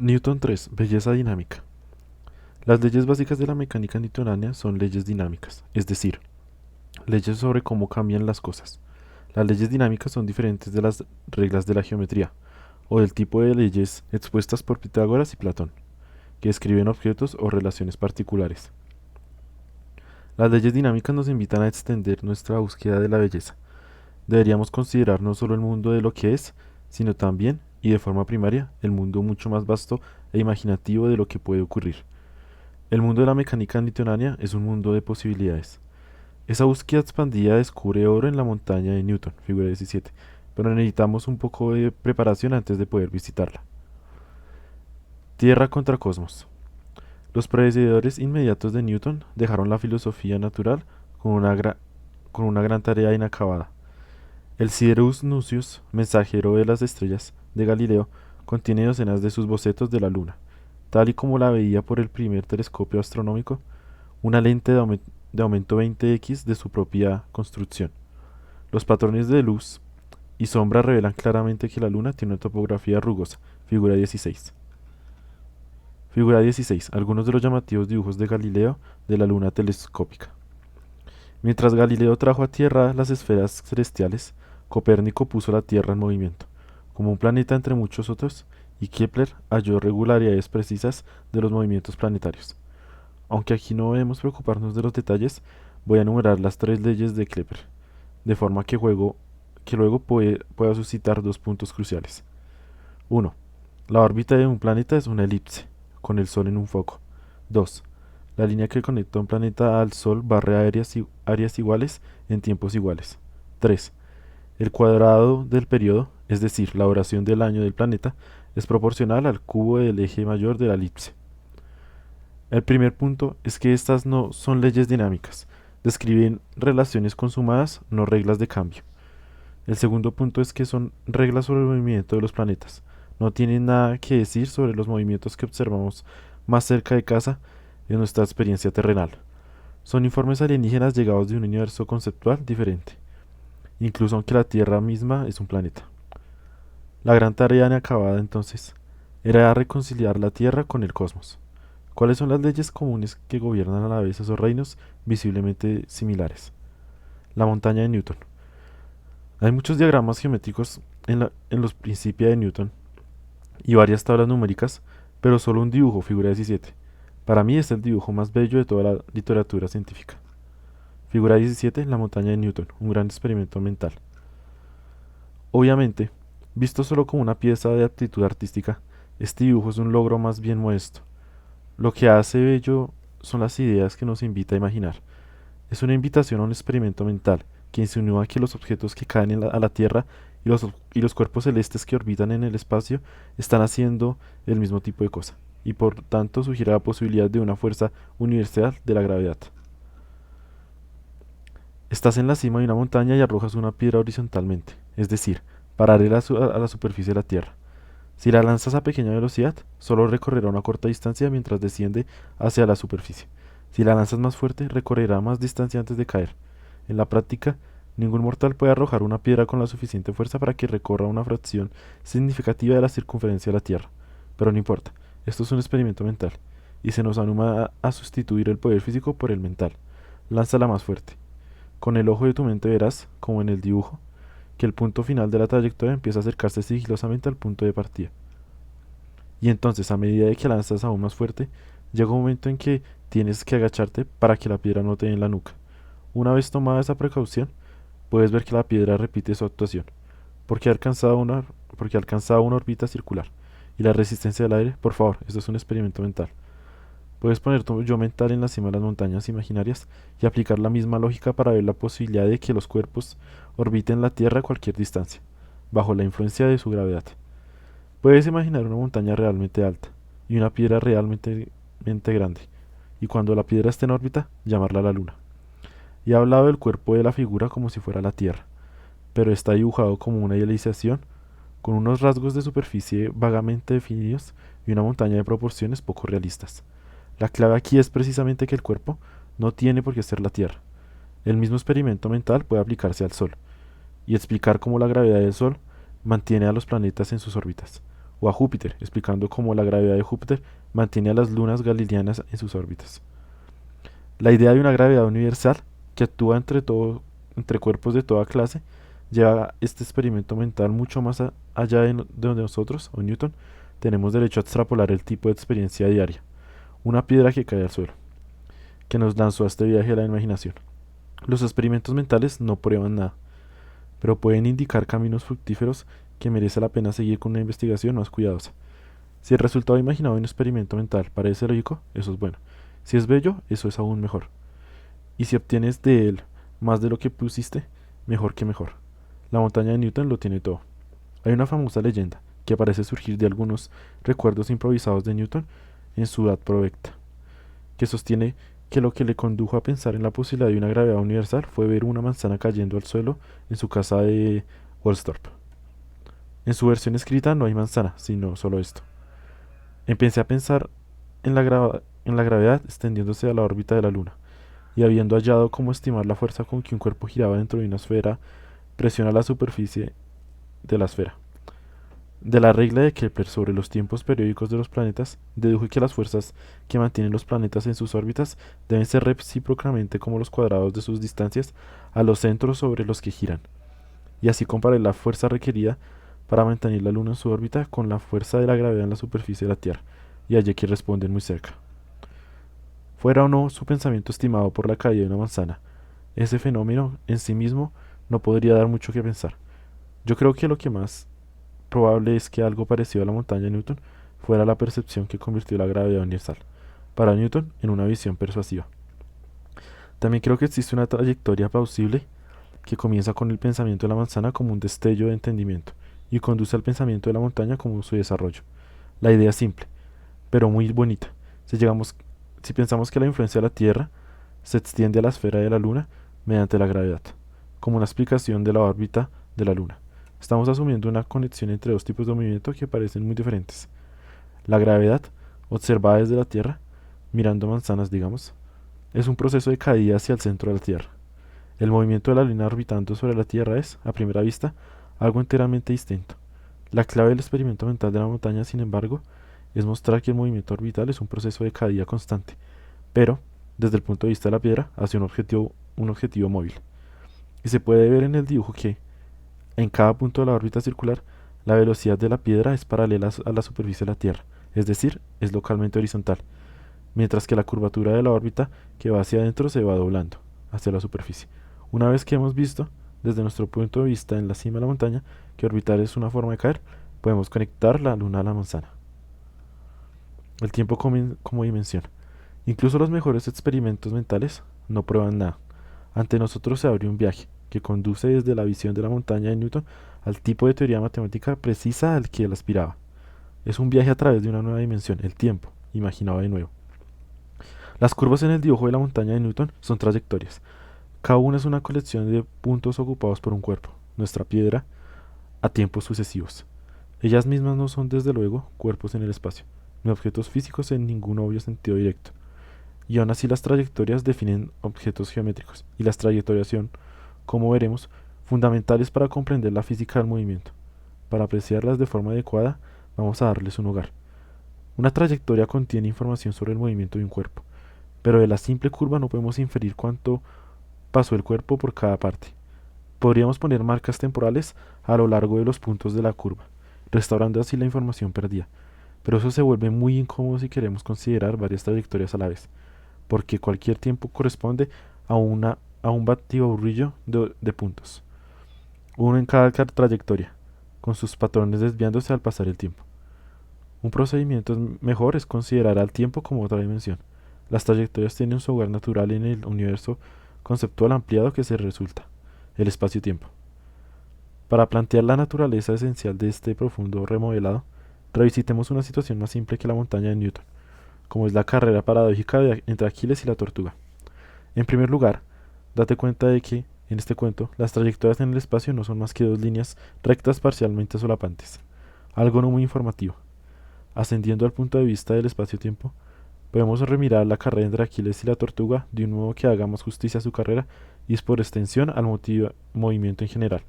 Newton 3. Belleza dinámica. Las leyes básicas de la mecánica newtoniana son leyes dinámicas, es decir, leyes sobre cómo cambian las cosas. Las leyes dinámicas son diferentes de las reglas de la geometría, o del tipo de leyes expuestas por Pitágoras y Platón, que describen objetos o relaciones particulares. Las leyes dinámicas nos invitan a extender nuestra búsqueda de la belleza. Deberíamos considerar no solo el mundo de lo que es, sino también, y de forma primaria, el mundo mucho más vasto e imaginativo de lo que puede ocurrir. El mundo de la mecánica newtoniana es un mundo de posibilidades. Esa búsqueda expandida descubre oro en la montaña de Newton, figura 17, pero necesitamos un poco de preparación antes de poder visitarla. Tierra contra cosmos. Los predecesores inmediatos de Newton dejaron la filosofía natural con con una gran tarea inacabada. El Siderus Nuncius, mensajero de las estrellas de Galileo, contiene docenas de sus bocetos de la Luna, tal y como la veía por el primer telescopio astronómico, una lente de aumento 20x de su propia construcción. Los patrones de luz y sombra revelan claramente que la Luna tiene una topografía rugosa, figura 16. Figura 16. Algunos de los llamativos dibujos de Galileo de la Luna telescópica. Mientras Galileo trajo a Tierra las esferas celestiales, Copérnico puso la Tierra en movimiento, como un planeta entre muchos otros, y Kepler halló regularidades precisas de los movimientos planetarios. Aunque aquí no debemos preocuparnos de los detalles, voy a enumerar las tres leyes de Kepler, de forma que luego pueda suscitar dos puntos cruciales. 1. La órbita de un planeta es una elipse, con el Sol en un foco. 2. La línea que conecta un planeta al Sol barre áreas iguales en tiempos iguales. 3. El cuadrado del periodo, es decir, la duración del año del planeta, es proporcional al cubo del eje mayor de la elipse. El primer punto es que estas no son leyes dinámicas, describen relaciones consumadas, no reglas de cambio. El segundo punto es que son reglas sobre el movimiento de los planetas, no tienen nada que decir sobre los movimientos que observamos más cerca de casa en nuestra experiencia terrenal. Son informes alienígenas llegados de un universo conceptual diferente, incluso aunque la Tierra misma es un planeta. La gran tarea inacabada entonces era reconciliar la Tierra con el cosmos. ¿Cuáles son las leyes comunes que gobiernan a la vez esos reinos visiblemente similares? La montaña de Newton. Hay muchos diagramas geométricos en los Principia de Newton y varias tablas numéricas, pero solo un dibujo, figura 17. Para mí es el dibujo más bello de toda la literatura científica. Figura 17, la montaña de Newton, un gran experimento mental. Obviamente, visto solo como una pieza de aptitud artística, este dibujo es un logro más bien modesto. Lo que hace bello son las ideas que nos invita a imaginar. Es una invitación a un experimento mental que insinúa que los objetos que caen a la Tierra y los cuerpos celestes que orbitan en el espacio están haciendo el mismo tipo de cosa, y por tanto sugiere la posibilidad de una fuerza universal de la gravedad. Estás en la cima de una montaña y arrojas una piedra horizontalmente, es decir, paralela a la superficie de la Tierra. Si la lanzas a pequeña velocidad, solo recorrerá una corta distancia mientras desciende hacia la superficie. Si la lanzas más fuerte, recorrerá más distancia antes de caer. En la práctica, ningún mortal puede arrojar una piedra con la suficiente fuerza para que recorra una fracción significativa de la circunferencia de la Tierra. Pero no importa, esto es un experimento mental, y se nos anima a sustituir el poder físico por el mental. Lánzala más fuerte. Con el ojo de tu mente verás, como en el dibujo, que el punto final de la trayectoria empieza a acercarse sigilosamente al punto de partida. Y entonces, a medida de que lanzas aún más fuerte, llega un momento en que tienes que agacharte para que la piedra no te dé en la nuca. Una vez tomada esa precaución, puedes ver que la piedra repite su actuación, porque porque ha alcanzado una órbita circular. Y la resistencia del aire, por favor, esto es un experimento mental. Puedes poner tu yo mental en la cima de las montañas imaginarias y aplicar la misma lógica para ver la posibilidad de que los cuerpos orbiten la Tierra a cualquier distancia, bajo la influencia de su gravedad. Puedes imaginar una montaña realmente alta y una piedra realmente grande, y cuando la piedra esté en órbita, llamarla la Luna. Y he hablado del cuerpo de la figura como si fuera la Tierra, pero está dibujado como una idealización, con unos rasgos de superficie vagamente definidos y una montaña de proporciones poco realistas. La clave aquí es precisamente que el cuerpo no tiene por qué ser la Tierra. El mismo experimento mental puede aplicarse al Sol y explicar cómo la gravedad del Sol mantiene a los planetas en sus órbitas. o a Júpiter, explicando cómo la gravedad de Júpiter mantiene a las lunas galileanas en sus órbitas. La idea de una gravedad universal que actúa entre cuerpos de toda clase lleva este experimento mental mucho más allá de donde nosotros, o Newton, tenemos derecho a extrapolar el tipo de experiencia diaria, una piedra que cae al suelo, que nos lanzó a este viaje a la imaginación. Los experimentos mentales no prueban nada, pero pueden indicar caminos fructíferos que merece la pena seguir con una investigación más cuidadosa. Si el resultado imaginado de un experimento mental parece lógico, eso es bueno. Si es bello, eso es aún mejor. Y si obtienes de él más de lo que pusiste, mejor que mejor. La montaña de Newton lo tiene todo. Hay una famosa leyenda que parece surgir de algunos recuerdos improvisados de Newton en su edad provecta, que sostiene que lo que le condujo a pensar en la posibilidad de una gravedad universal fue ver una manzana cayendo al suelo en su casa de Woolsthorpe. En su versión escrita no hay manzana, sino solo esto. Empecé a pensar en la gravedad extendiéndose a la órbita de la Luna, y habiendo hallado cómo estimar la fuerza con que un cuerpo giraba dentro de una esfera, presiona la superficie de la esfera. De la regla de Kepler sobre los tiempos periódicos de los planetas, deduje que las fuerzas que mantienen los planetas en sus órbitas deben ser recíprocamente como los cuadrados de sus distancias a los centros sobre los que giran, y así comparé la fuerza requerida para mantener la Luna en su órbita con la fuerza de la gravedad en la superficie de la Tierra, y hallé que responden muy cerca. Fuera o no su pensamiento estimado por la caída de una manzana, ese fenómeno en sí mismo no podría dar mucho que pensar. Yo creo que lo que más probable es que algo parecido a la montaña de Newton fuera la percepción que convirtió la gravedad universal, para Newton, en una visión persuasiva. También creo que existe una trayectoria plausible que comienza con el pensamiento de la manzana como un destello de entendimiento y conduce al pensamiento de la montaña como su desarrollo. La idea es simple, pero muy bonita. Si, llegamos, si pensamos que la influencia de la Tierra se extiende a la esfera de la Luna mediante la gravedad, como una explicación de la órbita de la Luna. Estamos asumiendo una conexión entre dos tipos de movimiento que parecen muy diferentes. La gravedad, observada desde la Tierra, mirando manzanas, digamos, es un proceso de caída hacia el centro de la Tierra. El movimiento de la Luna orbitando sobre la Tierra es, a primera vista, algo enteramente distinto. La clave del experimento mental de la montaña, sin embargo, es mostrar que el movimiento orbital es un proceso de caída constante, pero, desde el punto de vista de la piedra, hacia un objetivo móvil. Y se puede ver en el dibujo que, en cada punto de la órbita circular, la velocidad de la piedra es paralela a la superficie de la Tierra, es decir, es localmente horizontal, mientras que la curvatura de la órbita que va hacia adentro se va doblando hacia la superficie. Una vez que hemos visto, desde nuestro punto de vista en la cima de la montaña, que orbitar es una forma de caer, podemos conectar la Luna a la manzana. El tiempo como dimensión. Incluso los mejores experimentos mentales no prueban nada. Ante nosotros se abre un viaje que conduce desde la visión de la montaña de Newton al tipo de teoría matemática precisa al que él aspiraba. Es un viaje a través de una nueva dimensión, el tiempo, imaginado de nuevo. Las curvas en el dibujo de la montaña de Newton son trayectorias. Cada una es una colección de puntos ocupados por un cuerpo, nuestra piedra, a tiempos sucesivos. Ellas mismas no son, desde luego, cuerpos en el espacio, ni objetos físicos en ningún obvio sentido directo. Y aún así las trayectorias definen objetos geométricos, y las trayectorias son, como veremos, fundamentales para comprender la física del movimiento. Para apreciarlas de forma adecuada, vamos a darles un hogar. Una trayectoria contiene información sobre el movimiento de un cuerpo, pero de la simple curva no podemos inferir cuánto pasó el cuerpo por cada parte. Podríamos poner marcas temporales a lo largo de los puntos de la curva, restaurando así la información perdida, pero eso se vuelve muy incómodo si queremos considerar varias trayectorias a la vez, porque cualquier tiempo corresponde a un batiburrillo de puntos, uno en cada trayectoria, con sus patrones desviándose al pasar el tiempo. Un procedimiento mejor es considerar al tiempo como otra dimensión. Las trayectorias tienen su hogar natural en el universo conceptual ampliado que se resulta, el espacio-tiempo. Para plantear la naturaleza esencial de este profundo remodelado, revisitemos una situación más simple que la montaña de Newton, como es la carrera paradójica entre Aquiles y la tortuga. En primer lugar, date cuenta de que, en este cuento, las trayectorias en el espacio no son más que dos líneas rectas parcialmente solapantes, algo no muy informativo. Ascendiendo al punto de vista del espacio-tiempo, podemos remirar la carrera entre Aquiles y la tortuga de un modo que haga más justicia a su carrera y es por extensión al movimiento en general.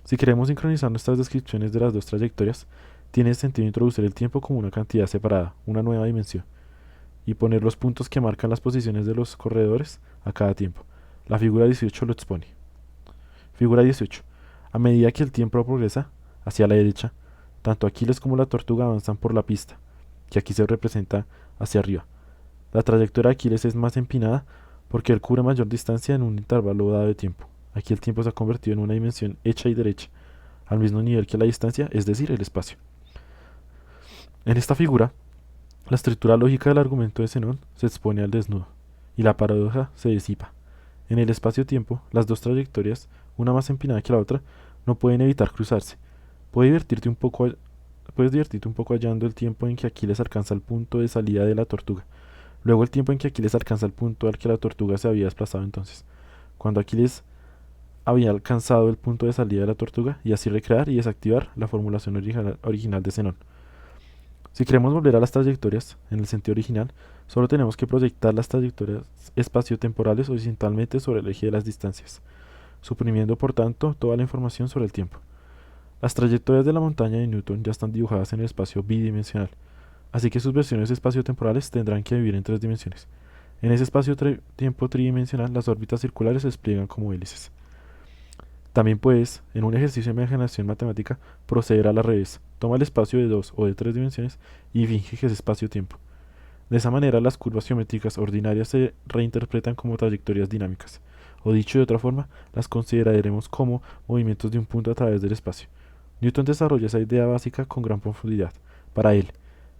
Si queremos sincronizar nuestras descripciones de las dos trayectorias, Tiene sentido introducir el tiempo como una cantidad separada, una nueva dimensión, y poner los puntos que marcan las posiciones de los corredores a cada tiempo. La figura 18 lo expone. Figura 18. A medida que el tiempo progresa hacia la derecha, tanto Aquiles como la tortuga avanzan por la pista, que aquí se representa hacia arriba. La trayectoria de Aquiles es más empinada porque él cubre mayor distancia en un intervalo dado de tiempo. Aquí el tiempo se ha convertido en una dimensión hecha y derecha, al mismo nivel que la distancia, es decir, el espacio. En esta figura, la estructura lógica del argumento de Zenón se expone al desnudo, y la paradoja se disipa. En el espacio-tiempo, las dos trayectorias, una más empinada que la otra, no pueden evitar cruzarse. Puedes divertirte un poco, puedes divertirte un poco hallando el tiempo en que Aquiles alcanza el punto de salida de la tortuga, luego el tiempo en que Aquiles alcanza el punto al que la tortuga se había desplazado entonces, cuando Aquiles había alcanzado el punto de salida de la tortuga, y así recrear y desactivar la formulación original de Zenón. Si queremos volver a las trayectorias, en el sentido original, solo tenemos que proyectar las trayectorias espaciotemporales horizontalmente sobre el eje de las distancias, suprimiendo por tanto toda la información sobre el tiempo. Las trayectorias de la montaña de Newton ya están dibujadas en el espacio bidimensional, así que sus versiones espaciotemporales tendrán que vivir en tres dimensiones. En ese espacio-tiempo tridimensional, las órbitas circulares se despliegan como hélices. También puedes, en un ejercicio de imaginación matemática, proceder al revés. Toma el espacio de dos o de tres dimensiones y finge que es espacio-tiempo. De esa manera, las curvas geométricas ordinarias se reinterpretan como trayectorias dinámicas, o dicho de otra forma, las consideraremos como movimientos de un punto a través del espacio. Newton desarrolla esa idea básica con gran profundidad. Para él,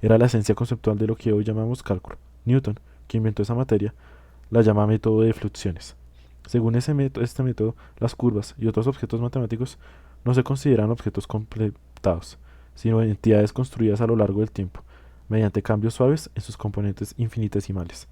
era la esencia conceptual de lo que hoy llamamos cálculo. Newton, que inventó esa materia, la llama método de fluxiones. Según este método, las curvas y otros objetos matemáticos no se consideran objetos completados, sino entidades construidas a lo largo del tiempo, mediante cambios suaves en sus componentes infinitesimales.